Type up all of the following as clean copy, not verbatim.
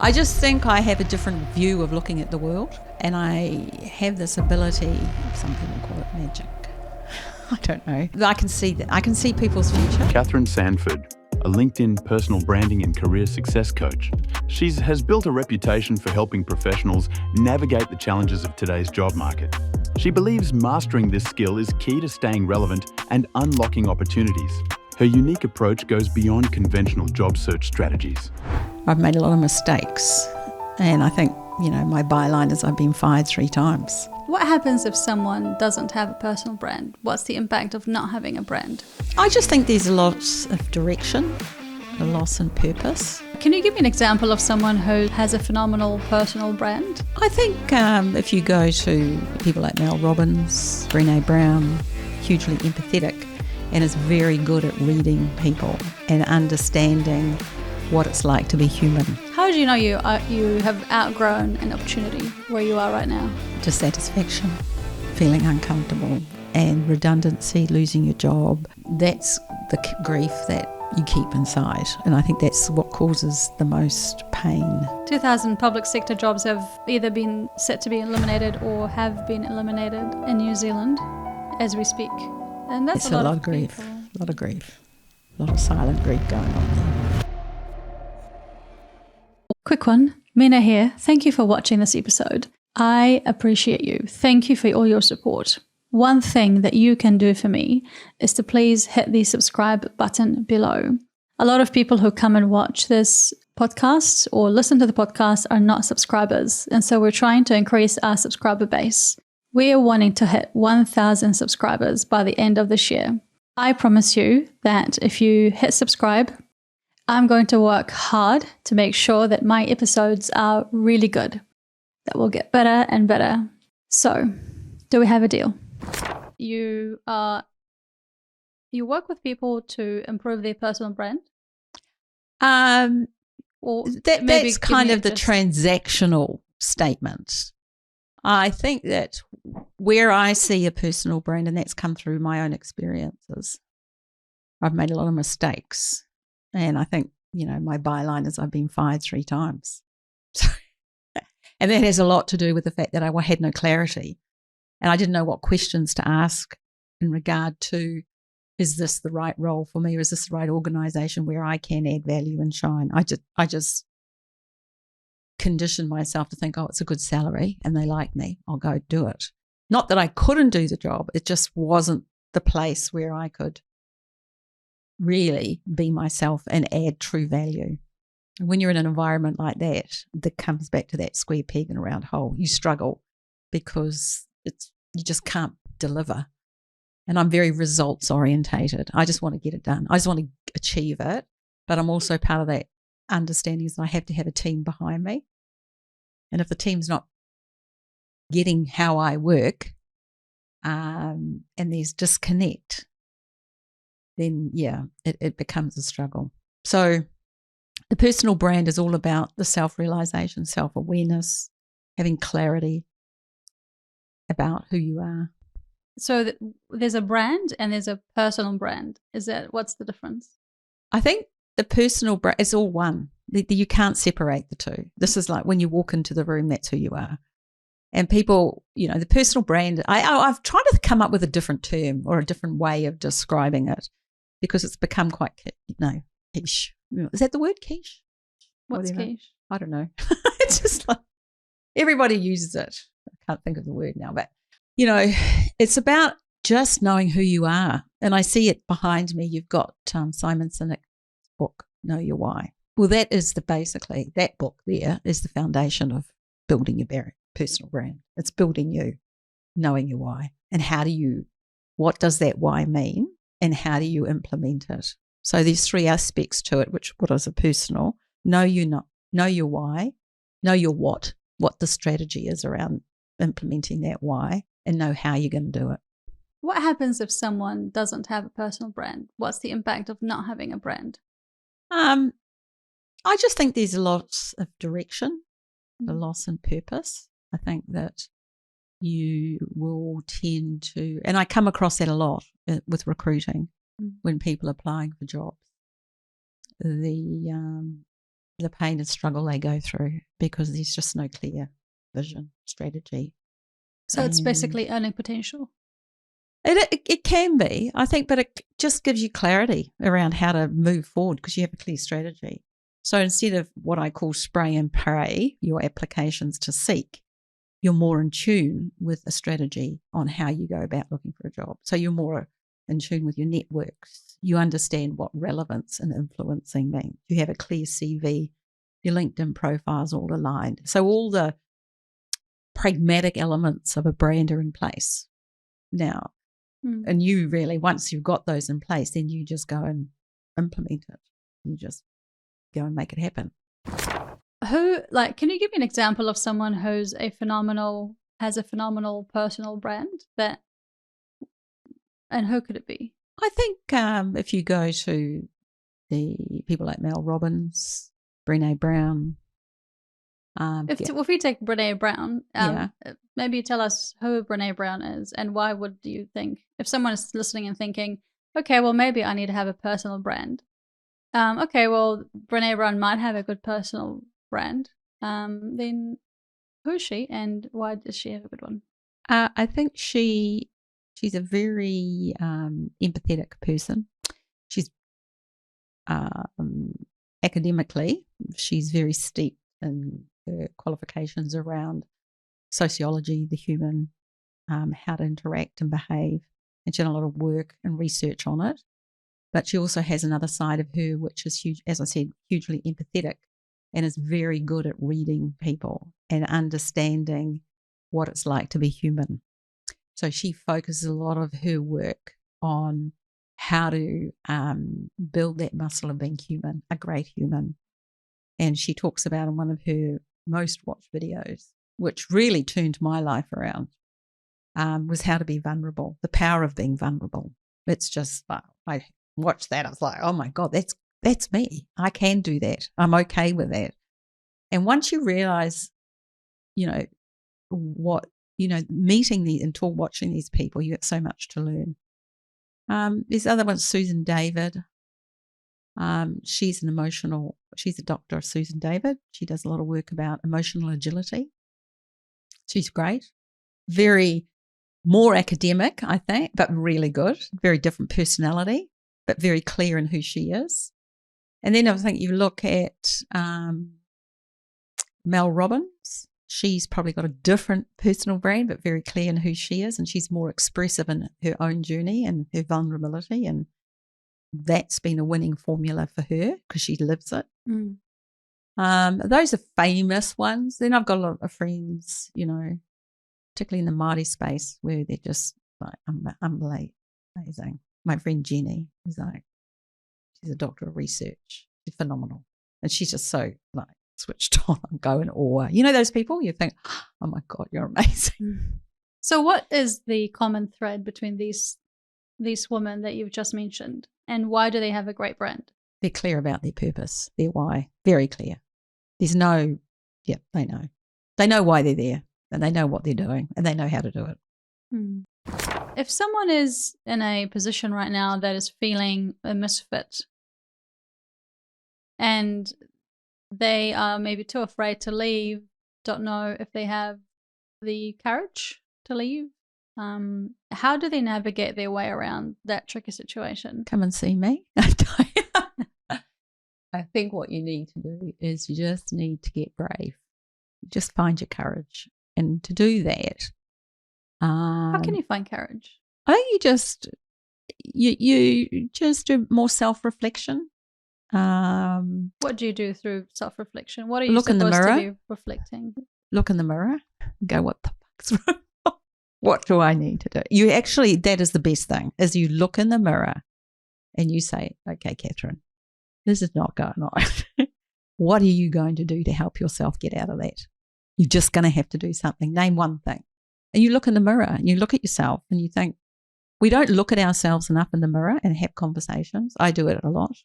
I just think I have a different view of looking at the world, and I have this ability, some people call it magic, I don't know. I can see that. I can see people's future. Kathryn Sandford, a LinkedIn personal branding and career success coach. She has built a reputation for helping professionals navigate the challenges of today's job market. She believes mastering this skill is key to staying relevant and unlocking opportunities. Her unique approach goes beyond conventional job search strategies. I've made a lot of mistakes, and I think, my byline is I've been fired 3 times. What happens if someone doesn't have a personal brand? What's the impact of not having a brand? I just think there's a lot of direction, a loss in purpose. Can you give me an example of someone who has a phenomenal personal brand? I think if you go to people like Mel Robbins, Brené Brown, hugely empathetic and is very good at reading people and understanding what it's like to be human. How do you know you have outgrown an opportunity where you are right now? Dissatisfaction, feeling uncomfortable, and redundancy, losing your job. That's the grief that you keep inside, and I think that's what causes the most pain. 2,000 public sector jobs have either been set to be eliminated or have been eliminated in New Zealand as we speak. And that's it's a lot of grief, people. A lot of grief, a lot of silent grief going on there. Quick one, Mina here. Thank you for watching this episode. I appreciate you. Thank you for all your support. One thing that you can do for me is to please hit the subscribe button below. A lot of people who come and watch this podcast or listen to the podcast are not subscribers, and so we're trying to increase our subscriber base. We are wanting to hit 1,000 subscribers by the end of this year. I promise you that if you hit subscribe, I'm going to work hard to make sure that my episodes are really good, that will get better and better. So, do we have a deal? You work with people to improve their personal brand? Or that's kind of the transactional statement. I think that where I see a personal brand, and that's come through my own experiences, I've made a lot of mistakes. And I think, my byline is I've been fired 3 times. And that has a lot to do with the fact that I had no clarity. And I didn't know what questions to ask in regard to, is this the right role for me, or is this the right organisation where I can add value and shine? I just conditioned myself to think, oh, it's a good salary and they like me, I'll go do it. Not that I couldn't do the job, it just wasn't the place where I could really be myself and add true value. And when you're in an environment like that comes back to that square peg in a round hole. You struggle because you just can't deliver. And I'm very results orientated. I just want to get it done. I just want to achieve it. But I'm also part of that understanding is I have to have a team behind me. And if the team's not getting how I work, and there's disconnect, then it becomes a struggle. So the personal brand is all about the self-realization, self-awareness, having clarity about who you are. So there's a brand and there's a personal brand. What's the difference? I think the personal brand is all one. You can't separate the two. This is like when you walk into the room, that's who you are. And people, the personal brand, I've tried to come up with a different term or a different way of describing it because it's become quite, quiche. Is that the word, quiche? What's quiche? I don't know. It's just like everybody uses it. I can't think of the word now, but, it's about just knowing who you are. And I see it behind me. You've got Simon Sinek's book, Know Your Why. Well, that book there is the foundation of building your personal brand. It's building you, knowing your why. And what does that why mean? And how do you implement it? So there's 3 aspects to it, what is a personal, know your why, know your what the strategy is around implementing that why, and know how you're going to do it. What happens if someone doesn't have a personal brand? What's the impact of not having a brand? I just think there's a lot of direction, a loss in purpose. I think that you will tend to, and I come across that a lot with recruiting when people are applying for jobs. The the pain and struggle they go through because there's just no clear vision, strategy. So it's basically earning potential. It can be, I think, but it just gives you clarity around how to move forward because you have a clear strategy. So instead of what I call spray and pray, your applications to seek, you're more in tune with a strategy on how you go about looking for a job. So you're more in tune with your networks. You understand what relevance and influencing mean. You have a clear CV, your LinkedIn profile's all aligned. So all the pragmatic elements of a brand are in place now. And you really, once you've got those in place, then you just go and implement it. You just go and make it happen. Can you give me an example of someone who's has a phenomenal personal brand and who could it be? I think if you go to the people like Mel Robbins, Brené Brown. If we take Brené Brown, maybe tell us who Brené Brown is and why would you think, if someone is listening and thinking, okay, well, maybe I need to have a personal brand. Okay, well, Brené Brown might have a good personal brand. Then who is she and why does she have a good one? I think she's a very empathetic person. She's academically, she's very steeped in her qualifications around sociology, the human, how to interact and behave. And she's done a lot of work and research on it. But she also has another side of her, which is huge, as I said, hugely empathetic and is very good at reading people and understanding what it's like to be human. So she focuses a lot of her work on how to build that muscle of being human, a great human. And she talks about in one of her most watched videos, which really turned my life around, was how to be vulnerable, the power of being vulnerable. It's just, I watched that. I was like, oh my God, that's me. I can do that. I'm okay with that. And once you realize, meeting watching these people, you get so much to learn. There's other ones, Susan David. She's a doctor, Susan David. She does a lot of work about emotional agility. She's great. Very more academic, I think, but really good. Very different personality, but very clear in who she is. And then I think you look at Mel Robbins. She's probably got a different personal brand, but very clear in who she is. And she's more expressive in her own journey and her vulnerability. And that's been a winning formula for her because she lives it. Those are famous ones. Then I've got a lot of friends, particularly in the Māori space where they're just like amazing. My friend Jenny is she's a doctor of research. She's phenomenal. And she's just so switched on and go in awe. You know those people you think, oh my God, you're amazing. So what is the common thread between these women that you've just mentioned and why do they have a great brand? They're clear about their purpose, their why, very clear. There's they know. They know why they're there and they know what they're doing and they know how to do it. If someone is in a position right now that is feeling a misfit and they are maybe too afraid to leave, don't know if they have the courage to leave, how do they navigate their way around that tricky situation? Come and see me. I think what you need to do is you just need to get brave. Just find your courage. And to do that, how can you find courage? I think you just do more self-reflection. What do you do through self-reflection? What are you supposed to be reflecting? Look in the mirror and go, what the fuck's wrong? What do I need to do? That is the best thing, is you look in the mirror and you say, okay, Kathryn, this is not going on. What are you going to do to help yourself get out of that? You're just going to have to do something. Name one thing. And you look in the mirror and you look at yourself and you think, we don't look at ourselves enough in the mirror and have conversations. I do it a lot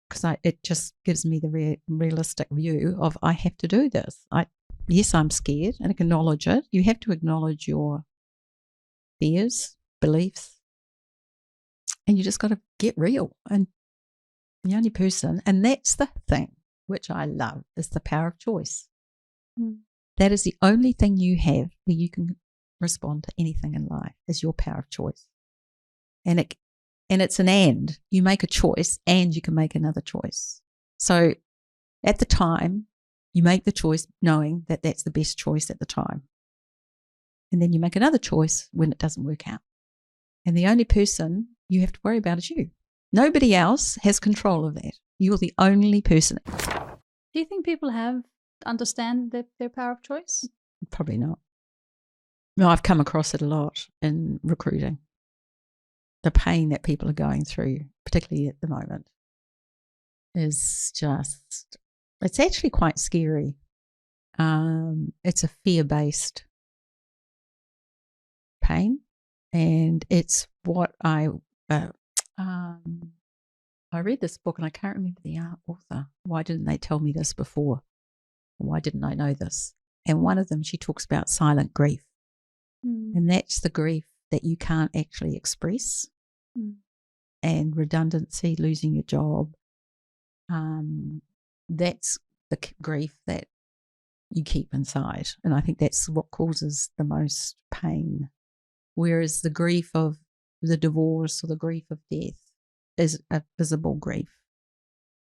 because it just gives me the realistic view of I have to do this. Yes, I'm scared and acknowledge it. You have to acknowledge your fears, beliefs, and you just got to get real. And the only person, and that's the thing which I love, is the power of choice. Mm. That is the only thing you have where you can respond to anything in life, is your power of choice. And it's an and. You make a choice and you can make another choice. So at the time, you make the choice knowing that that's the best choice at the time. And then you make another choice when it doesn't work out. And the only person you have to worry about is you. Nobody else has control of that. You're the only person. Do you think people understand their power of choice? Probably not. No, I've come across it a lot in recruiting. The pain that people are going through, particularly at the moment, is just, it's actually quite scary. It's a fear-based pain, and it's what I read this book, and I can't remember the author. Why didn't they tell me this before? Why didn't I know this? And one of them, she talks about silent grief. And that's the grief that you can't actually express. And redundancy, losing your job, that's the grief that you keep inside. And I think that's what causes the most pain. Whereas the grief of the divorce or the grief of death is a visible grief.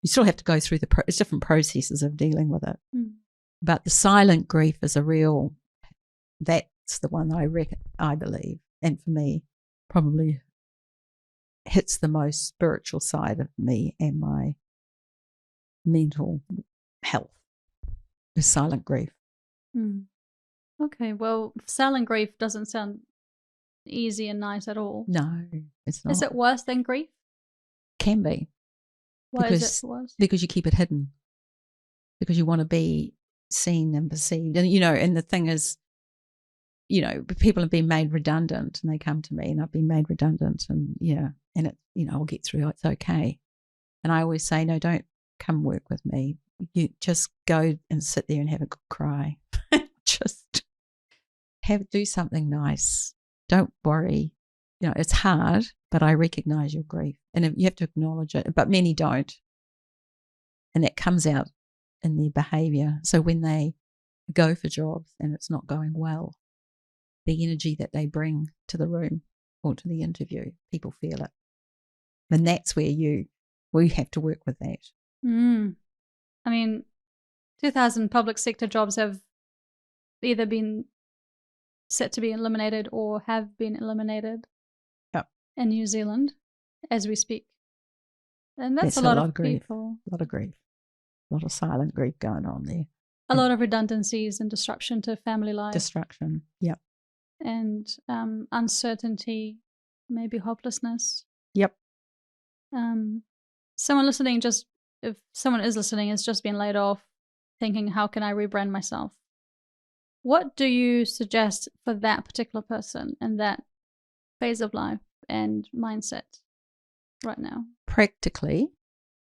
You still have to go through it's different processes of dealing with it. But the silent grief is that's the one that I believe, and for me, probably hits the most spiritual side of me and my mental health, is silent grief. Okay, well, silent grief doesn't sound easy and nice at all. No, it's not. Is it worse than grief? Can be. Why is it worse? Because you keep it hidden. Because you want to be seen and perceived. And, and the thing is, people have been made redundant and they come to me and I've been made redundant and and it, I'll get through, it's okay. And I always say, no, don't come work with me. You just go and sit there and have a good cry. Just do something nice. Don't worry. It's hard, but I recognize your grief and you have to acknowledge it, but many don't. And that comes out in their behavior. So when they go for jobs and it's not going well, the energy that they bring to the room or to the interview, people feel it. And that's where we have to work with that. I mean, 2,000 public sector jobs have either been set to be eliminated or have been eliminated in New Zealand as we speak. And that's a lot of people. A lot of grief. A lot of silent grief going on there. A lot of redundancies and disruption to family life. Destruction, yep. And uncertainty, maybe hopelessness. Yep. Someone listening, if someone is listening, has just been laid off, thinking, how can I rebrand myself? What do you suggest for that particular person in that phase of life and mindset right now? Practically,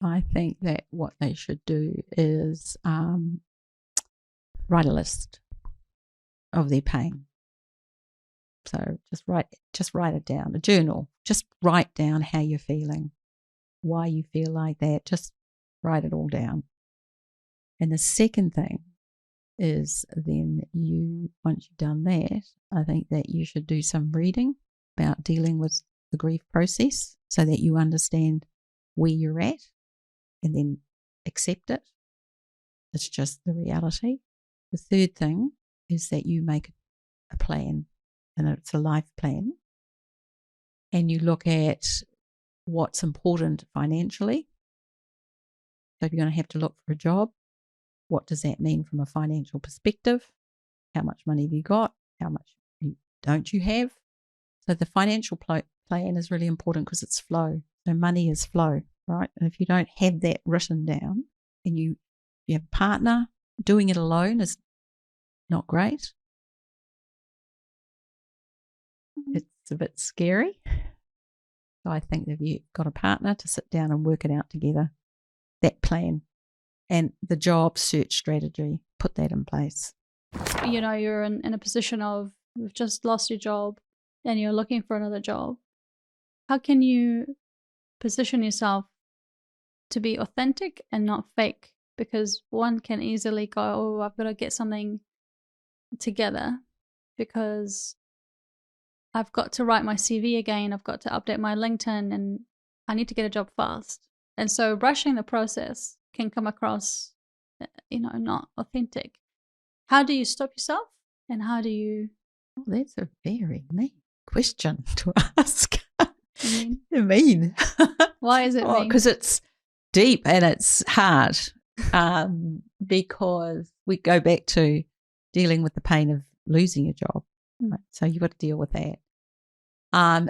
I think that what they should do is write a list of their pain. So just write it down, a journal. Just write down how you're feeling, why you feel like that. Just write it all down. And the second thing is then once you've done that, I think that you should do some reading about dealing with the grief process so that you understand where you're at and then accept it. It's just the reality. The third thing is that you make a plan, and it's a life plan, and you look at what's important financially. So if you're going to have to look for a job, what does that mean from a financial perspective? How much money have you got? How much don't you have? So the financial plan is really important because it's flow. So money is flow, right? And if you don't have that written down and you have a partner, doing it alone is not great. It's a bit scary. So I think if you've got a partner, to sit down and work it out together, that plan and the job search strategy, put that in place. You're in a position of, you've just lost your job and you're looking for another job. How can you position yourself to be authentic and not fake because one can easily go, oh, I've got to get something together because I've got to write my CV again, I've got to update my LinkedIn, and I need to get a job fast. And so rushing the process can come across, not authentic. How do you stop yourself, and how do you... Oh, that's a very mean question to ask. Mean? Why is it mean? Because it's deep and it's hard, because we go back to dealing with the pain of losing a job. Right? So you've got to deal with that.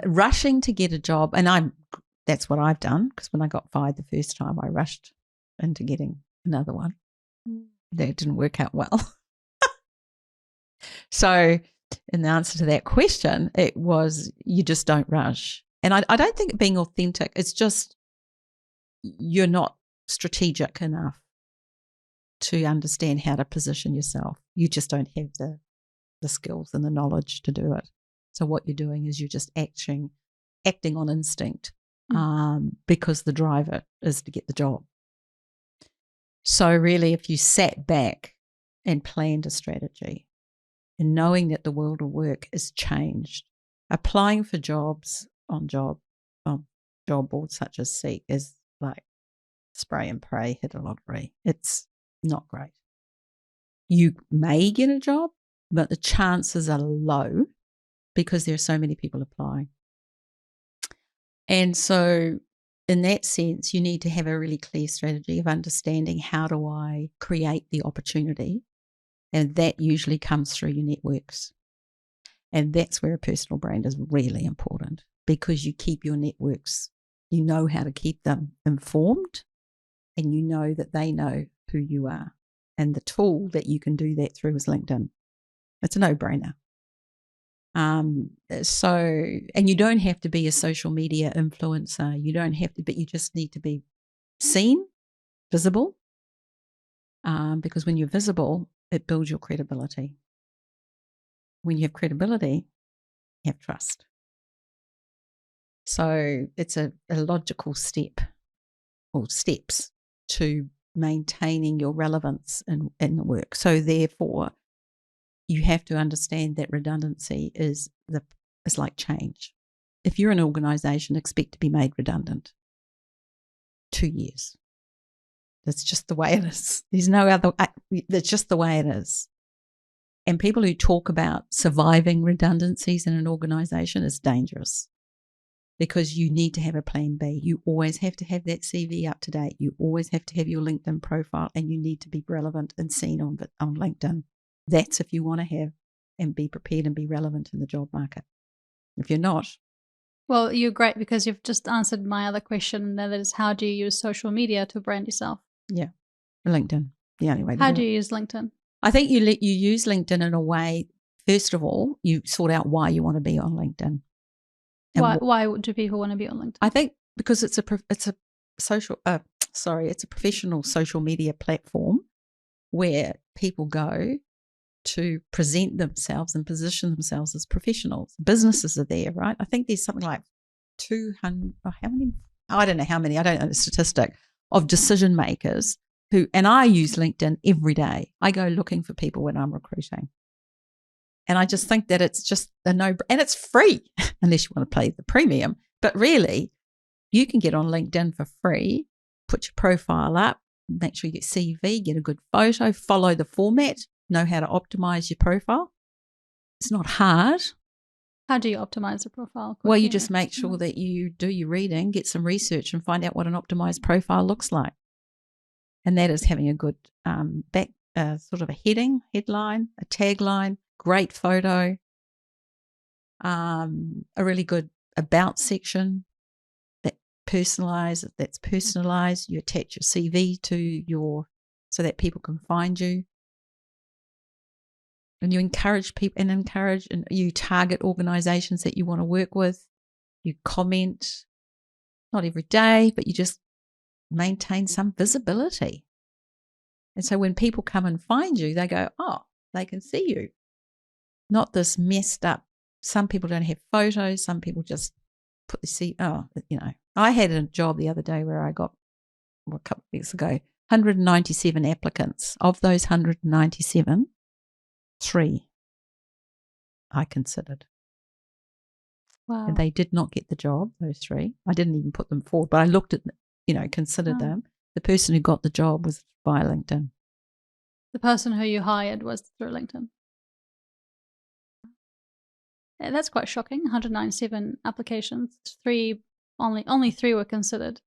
Rushing to get a job, and that's what I've done, because when I got fired the first time, I rushed into getting another one. That didn't work out well. So in the answer to that question, it was you just don't rush. And I don't think being authentic, it's just you're not strategic enough to understand how to position yourself. You just don't have the skills and the knowledge to do it. So what you're doing is you're just acting on instinct, because the driver is to get the job. So really, if you sat back and planned a strategy, and knowing that the world of work is changed, applying for jobs on job boards such as Seek is like spray and pray, hit a lottery. It's not great. You may get a job, but the chances are low because there are so many people applying. And so in that sense, you need to have a really clear strategy of understanding, how do I create the opportunity? And that usually comes through your networks. And that's where a personal brand is really important, because you keep your networks, you know how to keep them informed, and you know that they know who you are. And the tool that you can do that through is LinkedIn. It's a no-brainer. And you don't have to be a social media influencer. You don't have to, but you just need to be seen, visible, because when you're visible, it builds your credibility. When you have credibility, you have trust. So it's a logical step, or steps, to maintaining your relevance in the work. So therefore, you have to understand that redundancy is like change. If you're an organisation, expect to be made redundant. 2 years. That's just the way it is. There's no other. That's just the way it is. And people who talk about surviving redundancies in an organisation is dangerous, because you need to have a plan B. You always have to have that CV up to date. You always have to have your LinkedIn profile, and you need to be relevant and seen on LinkedIn. That's if you want to have and be prepared and be relevant in the job market. If you're not. Well, you're great, because you've just answered my other question, and that is, how do you use social media to brand yourself? Yeah, LinkedIn, the only way to do it. How do you use LinkedIn? I think you use LinkedIn in a way, first of all, you sort out why you want to be on LinkedIn. Why do people want to be on LinkedIn? I think because it's a professional social media platform where people go to present themselves and position themselves as professionals. Businesses are there, right? I think there's something like 200, how many? I don't know how many, I don't know the statistic, of decision makers who, and I use LinkedIn every day. I go looking for people when I'm recruiting. And I just think that it's just and it's free, unless you want to pay the premium. But really, you can get on LinkedIn for free, put your profile up, make sure you get CV, get a good photo, follow the format, know how to optimize your profile. It's not hard. How do you optimize the profile? Well, you just make sure that you do your reading, get some research, and find out what an optimized profile looks like. And that is having a good sort of a headline, a tagline, great photo, a really good about section that's personalized. You attach your CV to so that people can find you. And you encourage people and you target organizations that you want to work with. You comment, not every day, but you just maintain some visibility. And so when people come and find you, they go, oh, they can see you. Not this messed up. Some people don't have photos. Some people just put the I had a job the other day where I got, a couple of weeks ago, 197 applicants. Of those 197, 3 I considered. Wow. And they did not get the job, those 3. I didn't even put them forward, but I looked at, considered them. The person who got the job was via LinkedIn. The person who you hired was through LinkedIn. Yeah, that's quite shocking. 197 applications. Only 3 were considered.